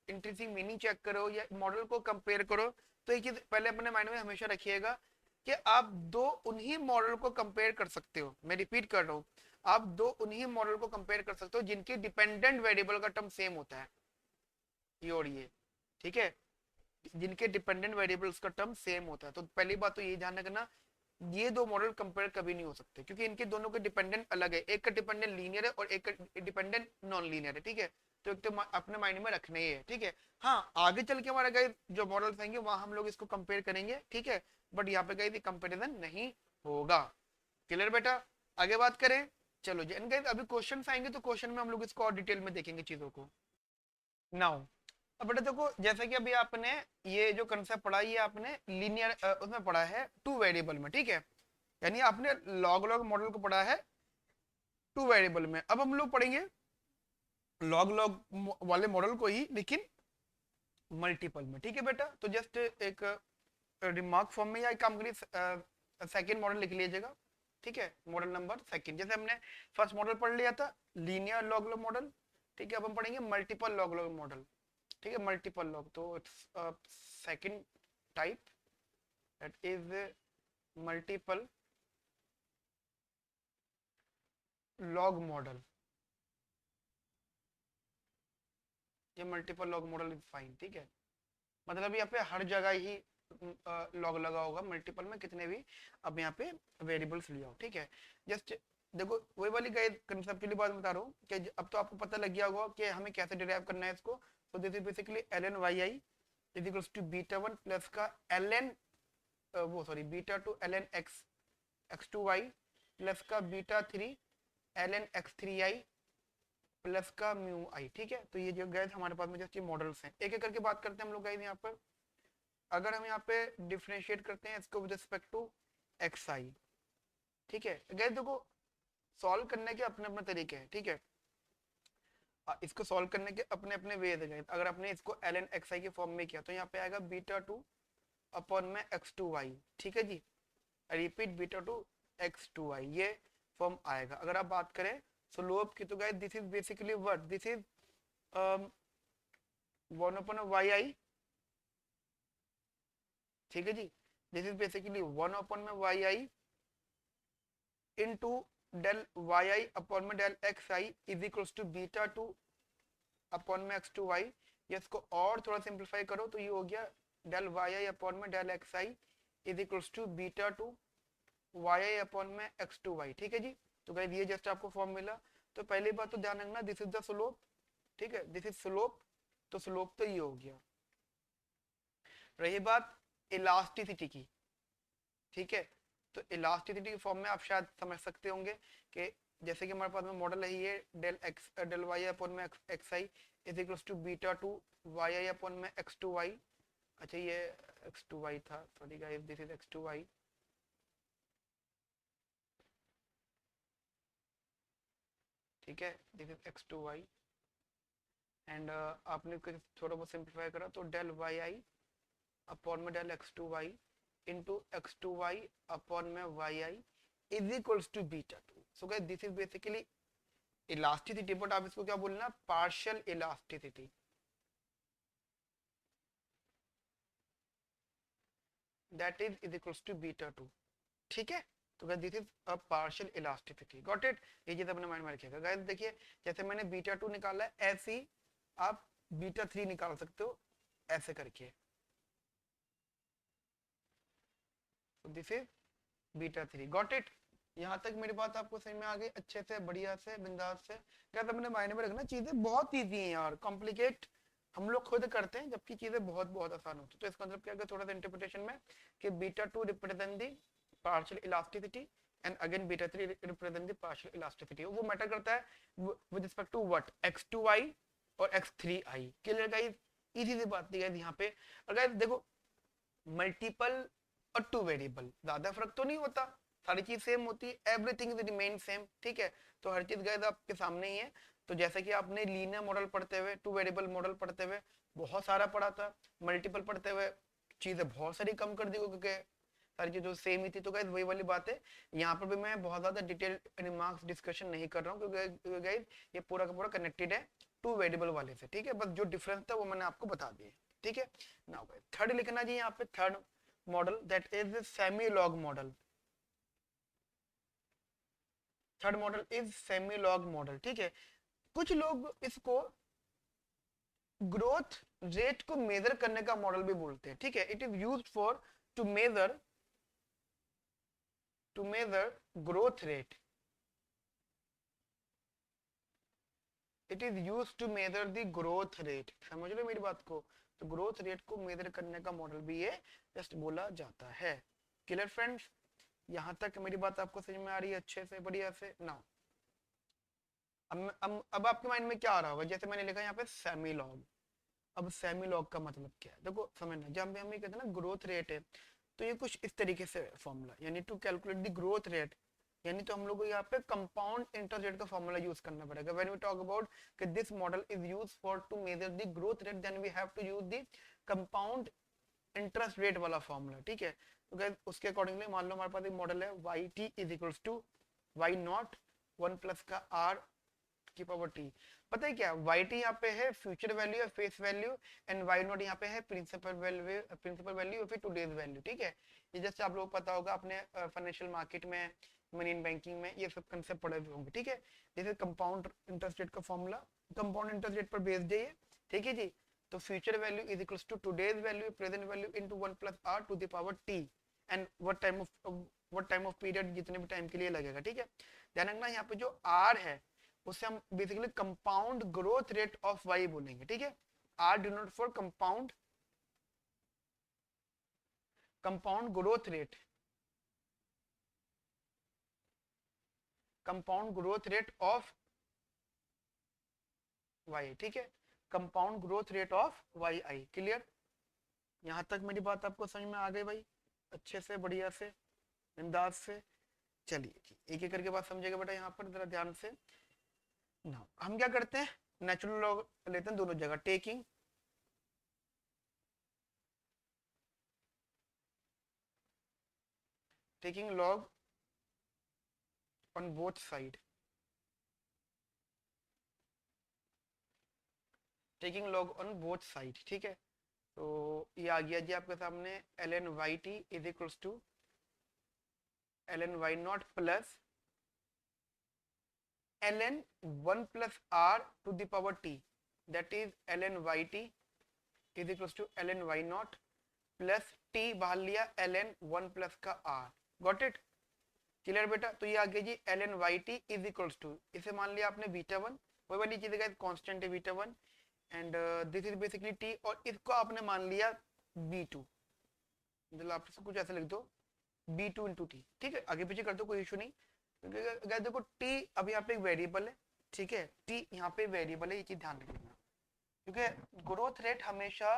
इंट्रिंसिक मीनिंग चेक करो या मॉडल को कंपेयर करो, तो एक चीज पहले अपने माइंड में हमेशा रखिएगा कि आप दो उन्हीं मॉडल को कंपेयर कर सकते हो। मैं रिपीट कर रहा हूँ, आप दो उन्हीं मॉडल को कंपेयर कर सकते हो जिनकी डिपेंडेंट वेरिएबल का टर्म सेम होता है, ये और ये, ठीक है, जिनके डिपेंडेंट वेरिएबल्स का टर्म सेम होता है। तो पहली बात तो ये ध्यान रखना, ये दो मॉडल कंपेयर कभी नहीं हो सकते, क्योंकि इनके दोनों के डिपेंडेंट अलग है, एक का डिपेंडेंट लीनियर है और एक का डिपेंडेंट नॉन लीनियर है, ठीक है। तो एक तो अपने माइंड में रखना ही है, ठीक है। हाँ, आगे चल के हमारे गाइस जो मॉडल्स आएंगे वहां हम लोग इसको कंपेयर करेंगे, ठीक है, बट यहाँ पे गाइस ये कंपेरिजन नहीं होगा। क्लियर बेटा? आगे बात करें, चलो जी। एंड गाइस अभी क्वेश्चन आएंगे तो क्वेश्चन में हम लोग इसको और डिटेल में देखेंगे चीजों को। नाउ अब बेटा देखो, जैसे कि अभी आपने ये जो कंसेप्ट पढ़ा, ये आपने लीनियर उसमें पढ़ा है टू वेरिएबल में, ठीक है, यानी आपने लॉग लॉग मॉडल को पढ़ा है टू वेरिएबल में। अब हम लोग पढ़ेंगे लॉग लॉग वाले मॉडल को ही, लेकिन मल्टीपल में, ठीक है बेटा। तो जस्ट एक रिमार्क फॉर्म में या एक काम करिए, सेकेंड मॉडल लिख लीजिएगा, ठीक है, मॉडल नंबर सेकेंड। जैसे हमने फर्स्ट मॉडल पढ़ लिया था लीनियर लॉग लॉग मॉडल, ठीक है, अब हम पढ़ेंगे मल्टीपल लॉग लॉग मॉडल, ठीक है, मल्टीपल लॉग। तो it's second type, that is multiple log model. ये multiple log model is fine, ठीक है, मतलब यहाँ पे हर जगह ही लॉग लगा होगा मल्टीपल में, कितने भी अब यहाँ पे वेरिएबल्स लिया हो, ठीक है। जस्ट देखो वही वाली गाइड कंसेप्चुअली बात बता रहा हूँ कि अब तो आपको पता लग गया होगा कि हमें कैसे डिराइव करना है इसको। तो this is basically ln yi is equals to beta one plus का ln वो sorry beta two ln x x2y plus का beta three ln x3y plus का म्यू आई, ठीक है। तो ये जो गैस हमारे पास में जस्ट ये मॉडल्स हैं, एक एक करके बात करते हैं हम लोग गाइस यहाँ पर। अगर हम यहाँ पे डिफरेंशिएट करते हैं इसको with respect to X I, ठीक है, गैस देखो सॉल्व करने के अपने अपने तरीके हैं, ठीक है, इसको सॉल्व करने के अपने अपने वेज है। अगर आपने इसको ln xi के फॉर्म में किया तो यहाँ पे आएगा बीटा टू अपॉन में x2y, ठीक है जी, रिपीट बीटा टू x2y, ये फॉर्म आएगा। अगर आप बात करें स्लोप की तो guys this is basically what, this is 1 upon Y I, ठीक है जी, दिस इज बेसिकली 1 अपॉन में Y I into del Y I upon में del X I is equals to beta two upon में X two Y. ये इसको और थोड़ा सिंप्लीफाई करो तो ये हो गया डेल वाई आई अपॉन में del X I is equals to beta two Y I upon में एक्स टू वाई, ठीक है जी। तो गाइस ये जस्ट आपको फॉर्म मिला। तो पहली बात तो ध्यान रखना दिस इज द स्लोप, ठीक है, दिस इज स्लोप, तो स्लोप तो ये हो गया। रही बात इलास्टिसिटी की, ठीक है, तो इलास्टिसिटी के फॉर्म में आप शायद समझ सकते होंगे कि जैसे कि हमारे पास में मॉडल है ये del X del Y upon में X I is equals to beta two Y I upon में एक्स टू वाई। अच्छा ये एक्स टू वाई था, sorry guys, this is X two Y, ठीक है, this is X two Y and आपने थोड़ा बहुत सिंप्लीफाई करा तो डेल वाई आई अपॉन में del X two Y into X two Y upon में Y I is equals to beta two. So guys this is basically elasticity, but आप इसको क्या बोलना, partial elasticity, that is equals to beta two, ठीक है। तो guys this is a partial elasticity, got it, ये चीज अपने माइंड में रखिएगा। गाइस देखिए जैसे मैंने बीटा टू निकाला है, ऐसे ही आप बीटा थ्री निकाल सकते हो ऐसे करके। This is beta three, got it. यहाँ तक मेरी बात आपको समझ में आ गई अच्छे से, बढ़िया से, बिंदास से। क्या अपने मायने में रखना, चीजें बहुत इजी हैं यार, कॉम्प्लिकेट हम लोग खुद करते हैं जबकि चीजें बहुत बहुत आसान होती है। तो इसका मतलब क्या है, थोड़ा सा इंटरप्रिटेशन में कि beta two represent the partial elasticity and again beta three represent the partial elasticity. वो मैटर करता है with respect to what, x2i और x3i। क्लियर गाइस, इजी सी बात है यहाँ पे। और गाइस देखो मल्टीपल और टू वेरिएबल ज्यादा फर्क तो नहीं होता, सारी चीज सेम होती है, एवरीथिंग इज रिमेन सेम, ठीक है। तो हर चीज गाइस आपके सामने ही है। तो जैसे कि आपने लीनियर मॉडल पढ़ते हुए, टू वेरिएबल मॉडल पढ़ते हुए बहुत सारा पढ़ा था, मल्टीपल पढ़ते हुए चीजें बहुत सारी कम कर दी, क्योंकि सारी चीजों सेम ही थी। तो गाइस वही वाली बात है, यहाँ पर भी मैं बहुत ज्यादा डिटेल रिमार्क्स डिस्कशन नहीं कर रहा हूँ, क्योंकि गाइस ये पूरा का पूरा कनेक्टेड है टू वेरिएबल वाले से, ठीक है। बस जो डिफरेंस था वो मैंने आपको बता दिया, ठीक है। नाउ गाइस थर्ड लिखना जी यहाँ पे, third model that is semi log model. Third model is semi log model, ठीक है। कुछ लोग इसको ग्रोथ रेट को मेजर करने का मॉडल भी बोलते हैं, ठीक है। It is used for to measure growth rate. It is use to measure the growth rate, समझ लो मेरी बात को। तो ग्रोथ रेट को मेजर करने का मॉडल भी ये जस्ट बोला जाता है। क्लियर फ्रेंड्स, यहां तक मेरी बात आपको समझ में आ रही है अच्छे से, बढ़िया से ना। अब आपके माइंड में क्या आ रहा होगा, जैसे मैंने लिखा यहाँ पे सेमी लॉग। अब सेमी लॉग का मतलब क्या है, देखो समझना, जब हम ये कहते हैं ना ग्रोथ रेट है, तो ये कुछ इस तरीके से फॉर्मूला, यानी to calculate the growth rate, यानी तो हम लोग को यहाँ पे कंपाउंड इंटरेस्ट रेट का फॉर्मूला यूज करना पड़ेगा। व्हेन वी टॉक अबाउट कि this model is used for to measure the growth rate, then we have to use the compound interest rate वाला फॉर्मूला, ठीक है। तो गाइस उसके अकॉर्डिंगली मान लो हमारे पास एक मॉडल है Y T is equals to Y not 1 plus का आर की पावर टी। पता है क्या, वाई टी यहाँ पे है फ्यूचर वैल्यू या face value, and Y not यहाँ पे है प्रिंसिपल वैल्यू फिर टुडेज वैल्यू, ठीक है। ये जैसे आप लोग पता होगा अपने फाइनेंशियल मार्केट में, मनी इन बैंकिंग में ये सब कंसेप्ट पढ़े हुए होंगे, ठीक है। जैसे कंपाउंड इंटरेस्ट रेट का फॉर्मूला, कंपाउंड इंटरेस्ट रेट पर बेस्ड है ये, ठीक है जी। तो future value is equals to today's value present value into 1 plus R to the power T, and what time of period, जितने भी टाइम के लिए लगेगा, ठीक है। ध्यान रखना यहाँ पे जो आर है उसे हम basically compound growth rate of Y बोलेंगे, ठीक है। R denote for compound growth rate, compound growth rate of Y, ठीक है। Compound growth rate of Y I. Clear, यहां तक मेरी बात आपको समझ में आ गई भाई, अच्छे से बढ़िया से अंदाज से। चलिए एक एक करके बात समझेगा बेटा, यहाँ पर जरा ध्यान से ना। हम क्या करते हैं, नेचुरल लॉग लेते हैं दोनों जगह, taking log on both side, taking log on both side, ठीक है। तो ये आ गया जी आपके सामने, L N Y T is equals to L N Y not plus L N 1 plus R to the power T, that is L N Y T is equals to L N Y not plus T बाहर लिया L N 1 plus का R. Got it, clear बेटा। तो ये आ गया जी L N Y T is equals to, इसे मान लिया आपने बीटा वन, वही वाली चीज है कांस्टेंट है beta one, and this is basically T, और इसको आपने मान लिया बी टू, मतलब आप कुछ ऐसे लिख दो बी टू इंटू टी, ठीक है। आगे पीछे कर दो, कोई इशू नहीं। क्योंकि देखो टी अब यहाँ पे एक वेरिएबल है, ठीक है। टी यहाँ पे वेरिएबल है, ये चीज ध्यान रखना, क्योंकि ग्रोथ रेट हमेशा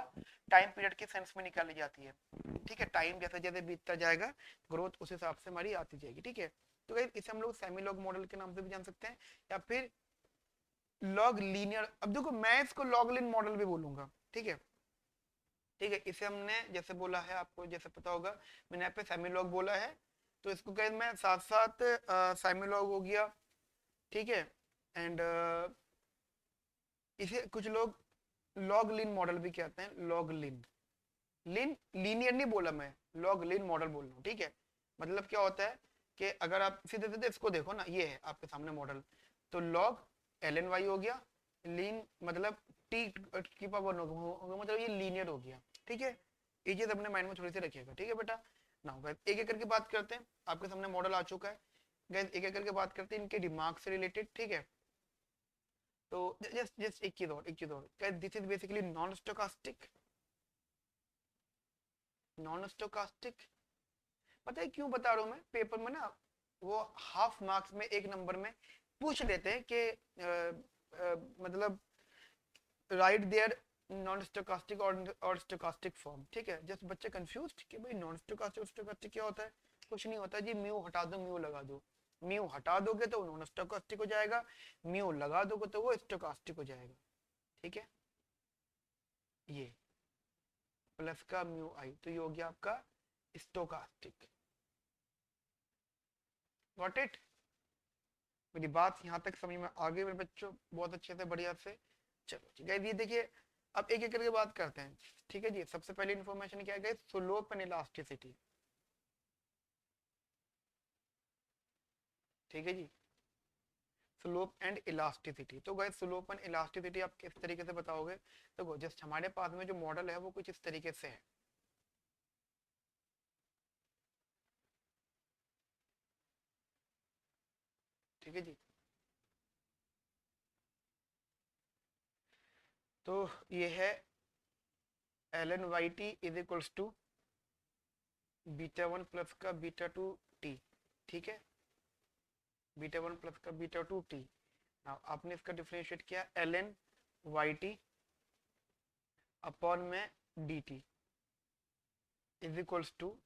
टाइम पीरियड के सेंस में निकाली जाती है, ठीक है। टाइम जैसे जैसे बीतता जाएगा ग्रोथ उस हिसाब से हमारी आती जाएगी, ठीक है। तो गाइस इसे हम लोग सेमी लॉग मॉडल के नाम से भी जान सकते हैं, या फिर लॉग लीनियर। अब देखो मैं इसको लॉग लिन मॉडल भी बोलूंगा, ठीक है, ठीक है। इसे हमने जैसे बोला है, आपको जैसे पता होगा मैंने यहाँ पे सेमी लॉग बोला है, तो इसको कहीं मैं साथ साथ सेमी लॉग हो गया, ठीक है। एंड इसे कुछ लोग लॉग लिन मॉडल भी कहते हैं, लॉग लिन, लिन लीनियर नहीं बोला मैं, लॉग लिन मॉडल बोल रहा हूँ, ठीक है। मतलब क्या होता है कि अगर आप सीधे सीधे इसको देखो ना, ये है आपके सामने मॉडल, तो लॉग एल एन वाई हो गया, लीन मतलब टी की पावर होगा, मतलब ये लीनियर हो गया, ठीक है। ये चीज अपने माइंड में थोड़ी सी रखिएगा, ठीक है बेटा। ना होगा एक एक करके बात करते हैं, आपके सामने मॉडल आ चुका है गाइस, एक एक करके बात करते हैं इनके रिमार्क से रिलेटेड, ठीक है। तो जस्ट जस्ट एक चीज और guys, this is basically non stochastic, non stochastic. पता है क्यों बता रहा हूँ मैं, पेपर में ना वो हाफ मार्क्स में एक नंबर में पूछ लेते हैं कि मतलब राइट देयर नॉन स्टोकास्टिक और स्टोकास्टिक फॉर्म, ठीक है। जस्ट बच्चे कंफ्यूज्ड कि भाई नॉन स्टोकास्टिक स्टोकास्टिक क्या होता है। कुछ नहीं होता जी, म्यू हटा दो म्यू लगा दो, म्यू हटा दोगे तो नॉन स्टोकास्टिक हो जाएगा, म्यू लगा दोगे तो वो स्टोकास्टिक हो जाएगा, ठीक है। ये प्लस का म्यू आई, तो ये हो गया आपका स्टोकास्टिक। Got it? मेरी बात यहाँ तक समझ में आ गई मेरे बच्चों? बहुत अच्छे से, बढ़िया से। चलो ठीक है, ये देखिए अब एक एक करके बात करते हैं। ठीक है जी, सबसे पहले इन्फॉर्मेशन क्या है, स्लोप एंड इलास्टिसिटी। ठीक है जी, स्लोप एंड इलास्टिसिटी। तो गाइस स्लोप एंड इलास्टिसिटी आप किस तरीके से बताओगे? देखो जस्ट हमारे पास में जो मॉडल है वो कुछ इस तरीके से है। ठीक है जी, तो ये है L N Y T is equals to beta one plus का बीटा टू टी। ठीक है, बीटा वन प्लस का बीटा टू टी। आपने इसका डिफरेंशिएट किया L N Y T upon में D T is equals to,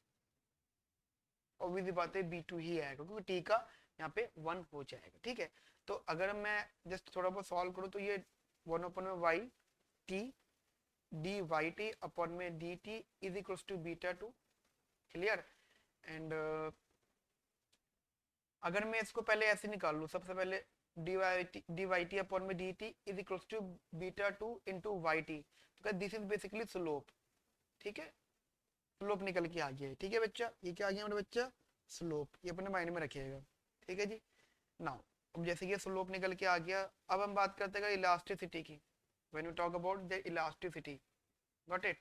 obviously बात है बी टू ही आएगा क्योंकि टी का यहाँ पे वन हो जाएगा। ठीक है, तो अगर मैं जस्ट थोड़ा बहुत सॉल्व करूँ तो ये वन अपॉन में Y T D Y T upon में D T is equals to beta two. Clear? And अगर मैं इसको पहले ऐसे निकाल लूँ, सबसे पहले डी वाई टी अपॉन में D T is equals to beta two into Y T, तो दिस इज बेसिकली स्लोप। ठीक है, स्लोप निकल के आ गया है। ठीक है बच्चा, ये क्या आ गया मेरा बच्चा? स्लोप। ये अपने माइंड में रखिएगा। ठीक है जी, नाउ अब जैसे ये स्लोप निकल के आ गया, अब हम बात करते हैं इलास्टिसिटी की। When you talk about the elasticity, got it?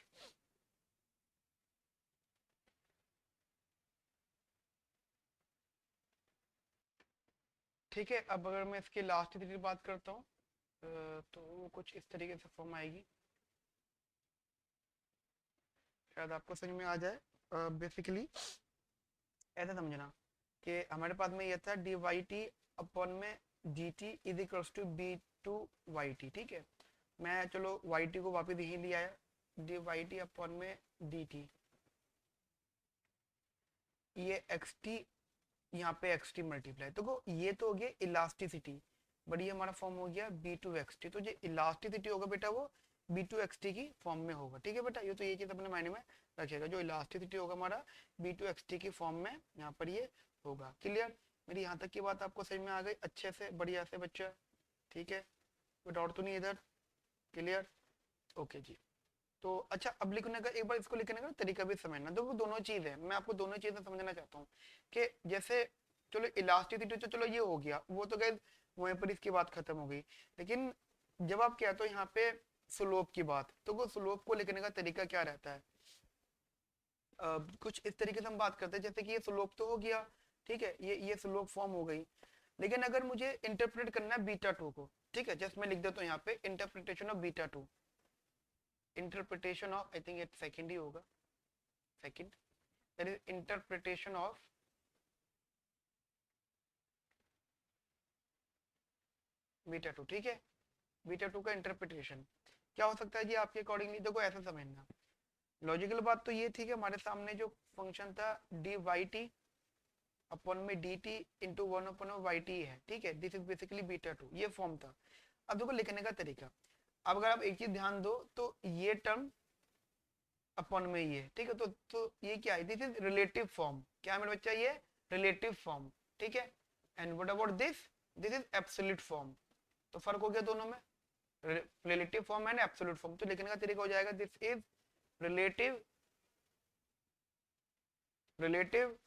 ठीक है, अब अगर मैं इसकी इलास्टिसिटी की बात करता हूँ तो वो कुछ इस तरीके से फॉर्म आएगी, शायद आपको समझ में आ जाए। बेसिकली ऐसा समझना कि हमारे पास में ये था डी वाई टी अपॉन में G T is equals to B two Y T. ठीक है, मैं चलो वाई टी को वापस यहीं ले आया, डी वाई टी अपॉन में डी टी, ये एक्स टी यहाँ पे एक्स टी मल्टीप्लाई, तो ये तो हो गया इलास्टिसिटी, बट ये हमारा फॉर्म हो गया बी टू एक्स टी। तो जो इलास्टिसिटी होगा बेटा वो बी टू एक्स टी की फॉर्म में होगा। ठीक है बेटा, ये तो ये चीज अपने माइंड में रखिएगा, जो इलास्टिसिटी होगा हमारा बी टू एक्स टी की फॉर्म में यहाँ पर ये होगा। क्लियर? मेरी यहाँ तक की बात आपको समझ में आ गई अच्छे से, बढ़िया से बच्चा? ठीक है, कोई डाउट तो नहीं इधर? क्लियर? ओके जी। तो अच्छा, अब लिखने का एक बार इसको लिखने का तरीका भी समझना। देखो दोनों चीज है, मैं आपको दोनों चीजें समझना चाहता हूँ कि जैसे चलो इलास्टिसिटी तो चलो ये हो गया, वो तो गए वहीं पर इसकी बात खत्म हो गई। लेकिन जब आप कहते हो यहाँ पे स्लोप की बात, तो वो स्लोप को लिखने का तरीका क्या रहता है? कुछ इस तरीके से हम बात करते हैं जैसे कि ये स्लोप तो हो गया, ठीक है, ये स्लोप फॉर्म हो गई। लेकिन अगर मुझे इंटरप्रेट करना है बीटा टू को, ठीक है, जस्ट मैं लिख देता हूँ यहाँ पे interpretation of beta two, interpretation of, I think it second ही होगा, second, that is interpretation of beta two. ठीक है, बीटा टू का इंटरप्रिटेशन क्या हो सकता है जी आपके अकॉर्डिंगली? देखो ऐसा समझना, लॉजिकल बात तो ये थी कि हमारे सामने जो फंक्शन था डी वाई टी अपॉन में D T into one upon Y T है। ठीक है, this is basically beta two, ये फॉर्म था। अब देखो लिखने का तरीका, अब अगर आप एक चीज ध्यान दो तो ये टर्म अपॉन में ये, ठीक है, तो ये क्या है? This is relative form. क्या है मेरे बच्चा? ये रिलेटिव फॉर्म। ठीक है, and what about this? This is absolute form. तो फर्क हो गया दोनों में, relative form and absolute form. तो लिखने का तरीका हो जाएगा this is relative, relative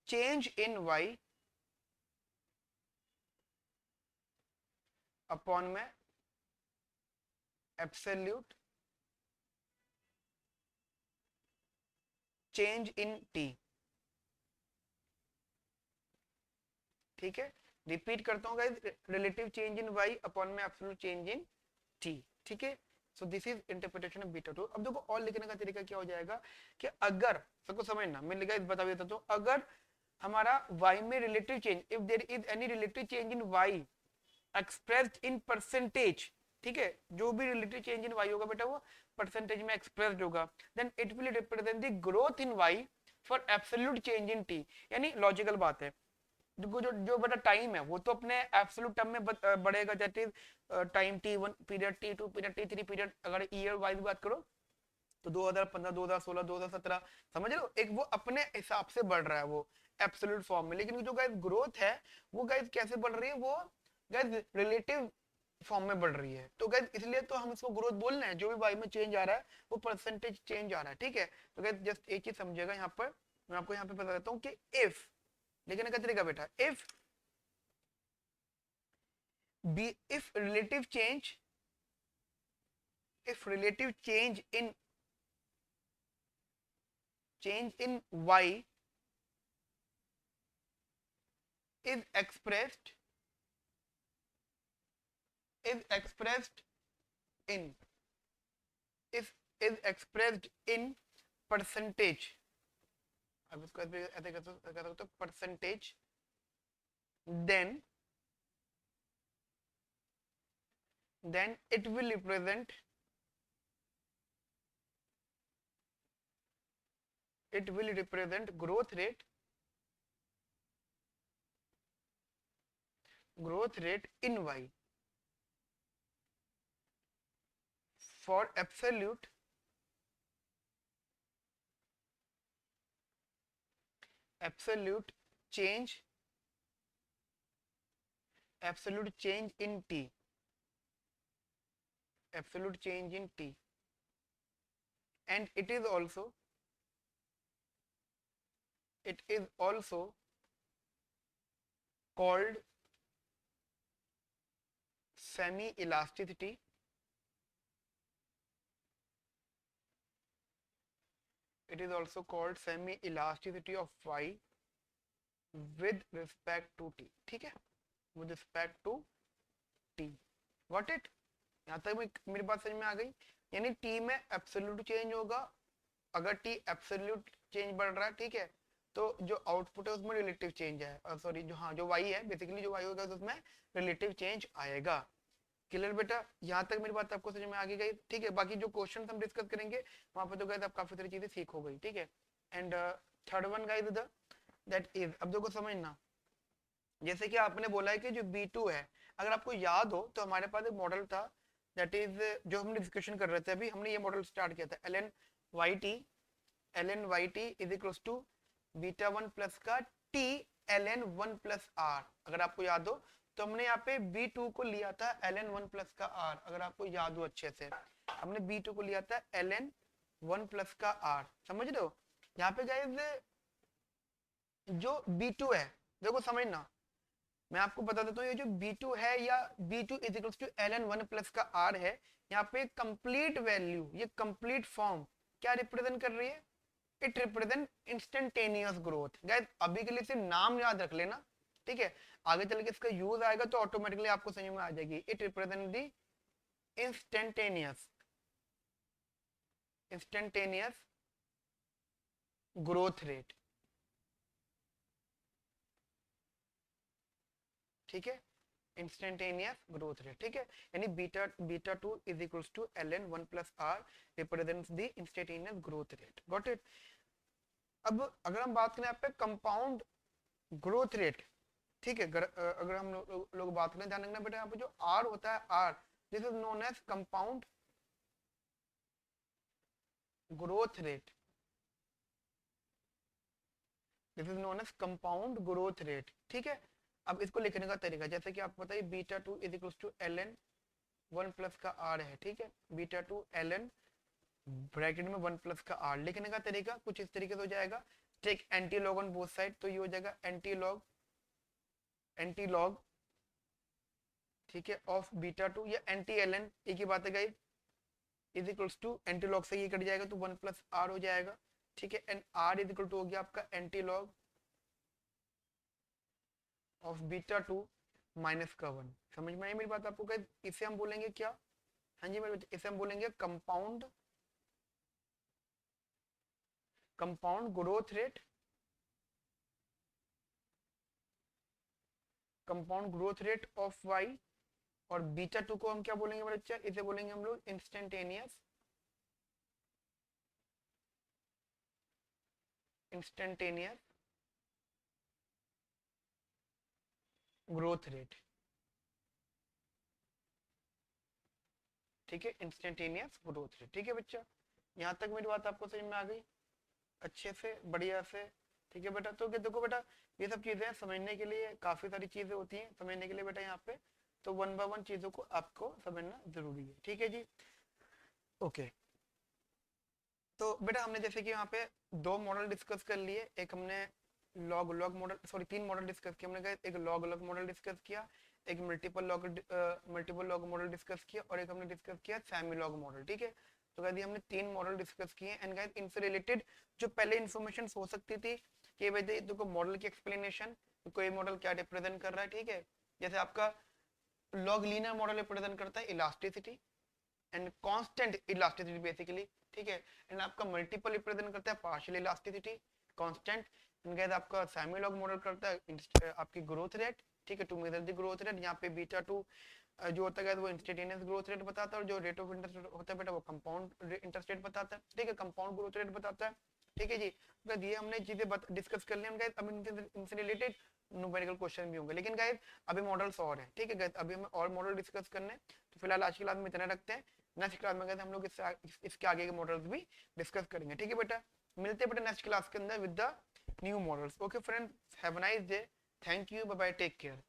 change in y upon में एब्सोल्यूट चेंज इन t। ठीक है, रिपीट करता हूँ guys, relative change in y upon में एब्सोल्यूट चेंज इन t। ठीक है, so this is interpretation of beta to. अब देखो और लिखने का तरीका क्या हो जाएगा कि अगर सबको समझना, मैं लिखा बता देता हूँ, अगर हमारा y में relative change, if there is any relative change in y expressed in percentage, ठीक है, जो भी रिलेटिव चेंज इन y होगा बेटा वो परसेंटेज में एक्सप्रेस्ड होगा, then it will represent the growth in y for absolute change in t। यानी लॉजिकल बात है, जो बड़ा टाइम है वो तो अपने एब्सोल्यूट टर्म में बढ़ेगा, that is time t1 period t2 period t3 period, अगर ईयर वाइज बात करो तो 2015, 2016, 2017, समझ रहे हो, एक वो अपने हिसाब से बढ़ रहा है वो एब्सोल्यूट फॉर्म में। लेकिन जो गाइस ग्रोथ है वो गाइस कैसे बढ़ रही है, वो गाइस रिलेटिव फॉर्म में बढ़ रही है। तो गाइस इसलिए तो हम इसको ग्रोथ बोल रहे हैं, जो भी वाई में चेंज आ रहा है वो परसेंटेज चेंज आ रहा है, ठीक है। तो गाइस जस्ट एक चीज समझिएगा यहाँ पर, मैं आपको यहाँ पे बता देता हूँ कि इफ लिखने का तरीका बेटा, if relative change, if relative change in y is expressed is expressed in is expressed in percentage, अब इसको ऐसे कर सकते हो percentage, then it will represent growth rate in y for absolute change in t, and it is also called semi elasticity. It is also called semi elasticity of y with respect to t, ठीक है, with respect to t, got it। यहाँ तक मेरी बात समझ में आ गई, यानी t में एब्सोल्यूट चेंज होगा, अगर t एब्सोल्यूट चेंज बढ़ रहा है, ठीक है, तो जो आउटपुट है उसमें रिलेटिव चेंज है, सॉरी जो हाँ जो y है बेसिकली, जो y होगा तो उसमें रिलेटिव चेंज आएगा। क्लियर बेटा, यहाँ तक मेरी बात आपको समझ में आ गई, ठीक है। बाकी जो क्वेश्चन हम डिस्कस करेंगे वहां पर तो गाइस आप काफी सारी चीजें सीख हो गई, ठीक है। And third one guys that is, अब देखो समझना, जैसे कि आपने बोला है कि जो B2 है, अगर आपको याद हो तो हमारे पास एक मॉडल था, दैट इज जो हमने डिस्कशन कर रहे थे अभी, हमने ये मॉडल स्टार्ट किया था ln is equals to beta 1 plus का t ln 1 प्लस r, अगर आपको याद हो तो हमने यहाँ पे B2 को लिया था ln 1 प्लस का r, अगर आपको याद हो अच्छे से, हमने B2 को लिया था ln 1 प्लस का r, समझ रहे हो। यहाँ पे गाइस जो B2 है, देखो समझना, मैं आपको बता देता हूँ, ये जो B2 है या B2 is equals to ln 1 plus का r है, यहाँ पे कंप्लीट वैल्यू, ये कंप्लीट फॉर्म क्या रिप्रेजेंट कर रही है, it represent instantaneous growth. Guys अभी के लिए सिर्फ नाम याद रख लेना, ठीक है, आगे चल के इसका यूज आएगा तो ऑटोमेटिकली आपको समझ में आ जाएगी। It represent the instantaneous growth rate, ठीक है, इंस्टेंटेनियस ग्रोथ रेट, ठीक है, यानी beta 2 is equals to ln 1 plus r represents the instantaneous growth rate, got it. अब अगर हम बात करें यहाँ पे कंपाउंड ग्रोथ रेट, ठीक है, अगर हम लोग बात करें, ध्यान रखना बेटा, यहाँ पे जो r होता है r, this is known as compound growth rate, this is known as compound growth rate, ठीक है। अब इसको लिखने का तरीका, जैसे कि आपको बताइए beta 2 is equals to ln 1 plus का r है, ठीक है, बीटा 2 ln ब्रैकेट में 1 प्लस का r, लिखने का तरीका कुछ इस तरीके से हो जाएगा, take anti log on both side, तो ये हो जाएगा एंटी लॉग, ठीक है, ऑफ बीटा 2 या एंटी ln, एक ही बात है guys, is equals to anti log से ये कट जाएगा तो 1 प्लस r हो जाएगा, ठीक है, and r is equal to हो गया आपका anti log of beta 2 minus का 1, समझ में आई मेरी बात आपको गाइस। इसे हम बोलेंगे क्या, हाँ जी मेरे बच्चे, इसे हम बोलेंगे compound growth rate, compound growth rate of y, और बीटा 2 को हम क्या बोलेंगे मेरे बच्चे, इसे बोलेंगे हम लोग इंस्टेंटेनियस ग्रोथ रेट, ठीक है, इंस्टेंटेनियस ग्रोथ रेट, ठीक है बच्चा। यहाँ तक मेरी बात आपको समझ में आ गई अच्छे से, बढ़िया से? ठीक है बेटा। तो देखो बेटा, ये सब चीजें समझने के लिए काफी सारी चीजें होती हैं समझने के लिए बेटा यहाँ पे, तो वन बाय वन चीजों को आपको समझना जरूरी है। ठीक है जी, ओके। तो बेटा हमने जैसे कि यहाँ पे दो मॉडल डिस्कस कर लिए, एक हमने लॉग लॉग मॉडल, सॉरी तीन मॉडल डिस्कस किया हमने, कहा एक लॉग लॉग मॉडल डिस्कस किया, एक मल्टीपल लॉग मॉडल डिस्कस किया, और एक हमने डिस्कस किया सेमी लॉग मॉडल। ठीक है, तो कहते हमने तीन मॉडल डिस्कस किए। एंड गाइस इनसे रिलेटेड जो पहले इन्फॉर्मेशन हो सकती थी कि भाई देखो मॉडल की एक्सप्लेनेशन, कोई मॉडल क्या रिप्रेजेंट कर रहा है। ठीक है, जैसे आपका लॉग लीनियर मॉडल रिप्रेजेंट करता है elasticity and constant elasticity basically. ठीक है, एंड आपका मल्टीपल रिप्रेजेंट करता है partial elasticity, constant. And guys आपका सेमी लॉग मॉडल करता है आपकी ग्रोथ रेट। ठीक है, to measure the growth rate, यहाँ पे बीटा 2 जो होता है वो इंस्टेंटेनियस ग्रोथ रेट बताता है, और जो रेट ऑफ इंटरेस्ट होता है बेटा वो कंपाउंड इंटरेस्ट रेट बताता है। ठीक है, कंपाउंड ग्रोथ रेट बताता है। ठीक है जी, तो ये हमने चीजें डिस्कस कर लिया गाइस। अब इनसे रिलेटेड न्यूमेरिकल क्वेश्चन भी होंगे, लेकिन गाइस अभी मॉडल्स और हैं। ठीक है गाइस, अभी हमें और मॉडल डिस्कस करने हैं, तो फिलहाल आज की क्लास में इतना रखते हैं। नेक्स्ट क्लास में गाइस हम लोग इसके आगे के मॉडल्स भी डिस्कस करेंगे। ठीक है बेटा, मिलते हैं बेटा नेक्स्ट क्लास के अंदर with the new models. Okay friends, have a nice day, thank you, bye bye, take care.